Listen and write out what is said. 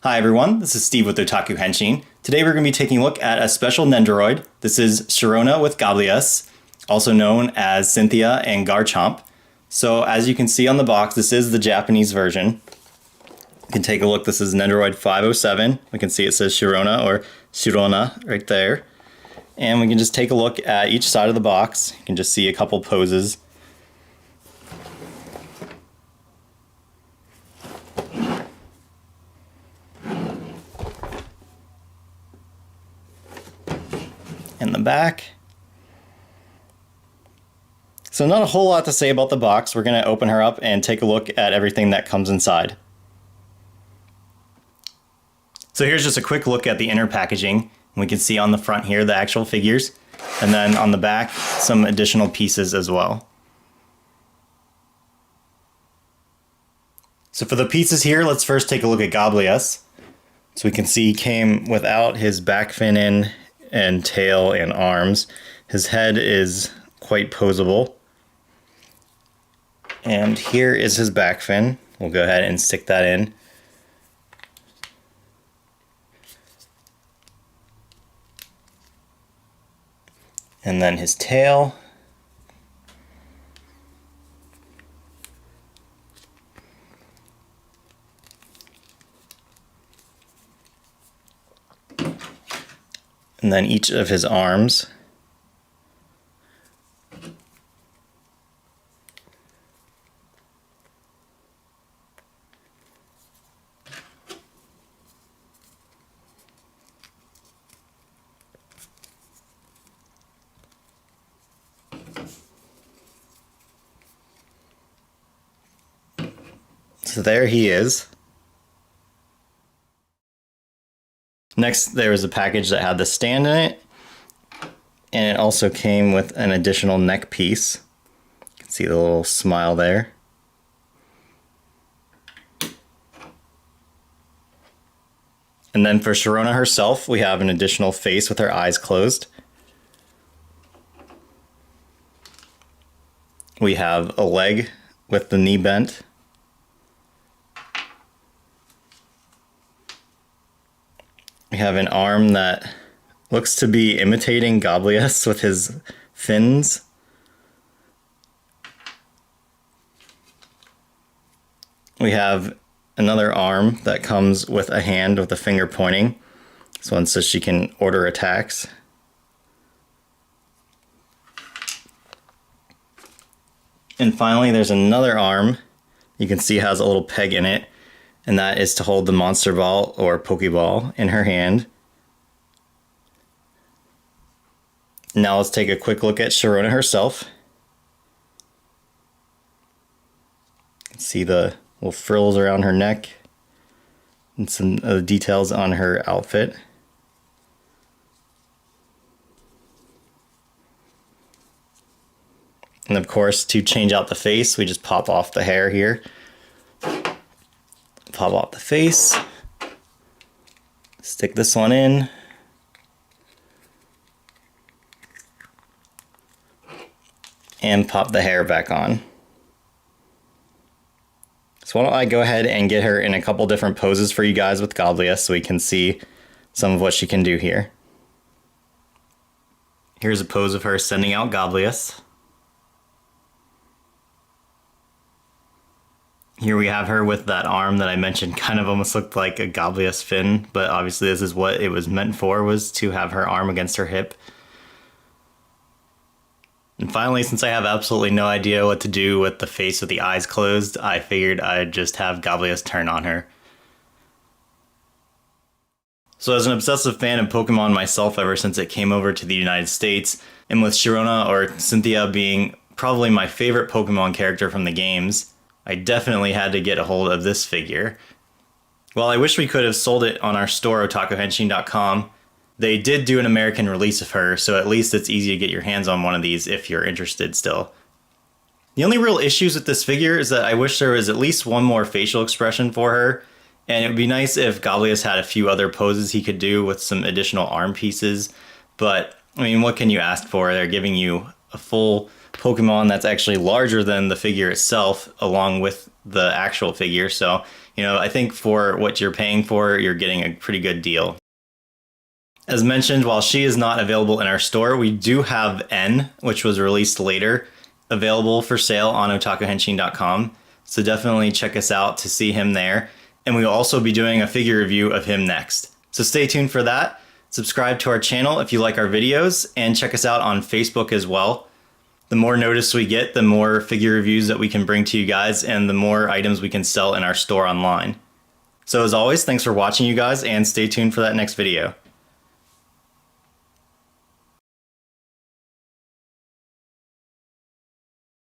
Hi everyone, this is Steve with Otaku Henshin. Today we're going to be taking a look at a special Nendoroid. This is Shirona with Galblias, also known as Cynthia and Garchomp. So as you can see on the box, this is the Japanese version. You can take a look, this is Nendoroid 507. We can see it says Shirona or Shirona right there. And we can just take a look at each side of the box. You can just see a couple poses. In the back. So not a whole lot to say about the box. We're going to open her up and take a look at everything that comes inside. So here's just a quick look at the inner packaging. We can see on the front here the actual figures, and then on the back some additional pieces as well. So for the pieces here, let's first take a look at Galblias. So we can see he came without his back fin in and tail and arms. His head is quite poseable. And here is his back fin. We'll go ahead and stick that in. And then his tail. And then each of his arms. So there he is. Next, there was a package that had the stand in it, and it also came with an additional neck piece. You can see the little smile there. And then for Shirona herself, we have an additional face with her eyes closed. We have a leg with the knee bent. We have an arm that looks to be imitating Galblias with his fins. We have another arm that comes with a hand with a finger pointing. This one says she can order attacks. And finally, there's another arm. You can see it has a little peg in it. And that is to hold the monster ball or Pokeball in her hand. Now let's take a quick look at Shirona herself. You can see the little frills around her neck and some of the details on her outfit. And of course, to change out the face, we just pop off the hair here. Pop off the face, stick this one in, and pop the hair back on. So why don't I go ahead and get her in a couple different poses for you guys with Galblias so we can see some of what she can do here. Here's a pose of her sending out Galblias. Here we have her with that arm that I mentioned kind of almost looked like a Galblias fin, but obviously this is what it was meant for, was to have her arm against her hip. And finally, since I have absolutely no idea what to do with the face with the eyes closed, I figured I'd just have Galblias turn on her. So as an obsessive fan of Pokemon myself ever since it came over to the United States, and with Shirona or Cynthia being probably my favorite Pokemon character from the games, I definitely had to get a hold of this figure. While I wish we could have sold it on our store, otakuhenshin.com, they did do an American release of her, so at least it's easy to get your hands on one of these if you're interested still. The only real issues with this figure is that I wish there was at least one more facial expression for her, and it would be nice if Galblias had a few other poses he could do with some additional arm pieces, but I mean, what can you ask for? They're giving you a full Pokemon that's actually larger than the figure itself, along with the actual figure, so I think for what you're paying for, you're getting a pretty good deal. As mentioned, while she is not available in our store, we do have N, which was released later, available for sale on otakuhenshin.com. So definitely check us out to see him there. And we will also be doing a figure review of him next. So stay tuned for that. Subscribe to our channel if you like our videos, and check us out on Facebook as well. The more notice we get, the more figure reviews that we can bring to you guys, and the more items we can sell in our store online. So as always, thanks for watching, you guys, and stay tuned for that next video.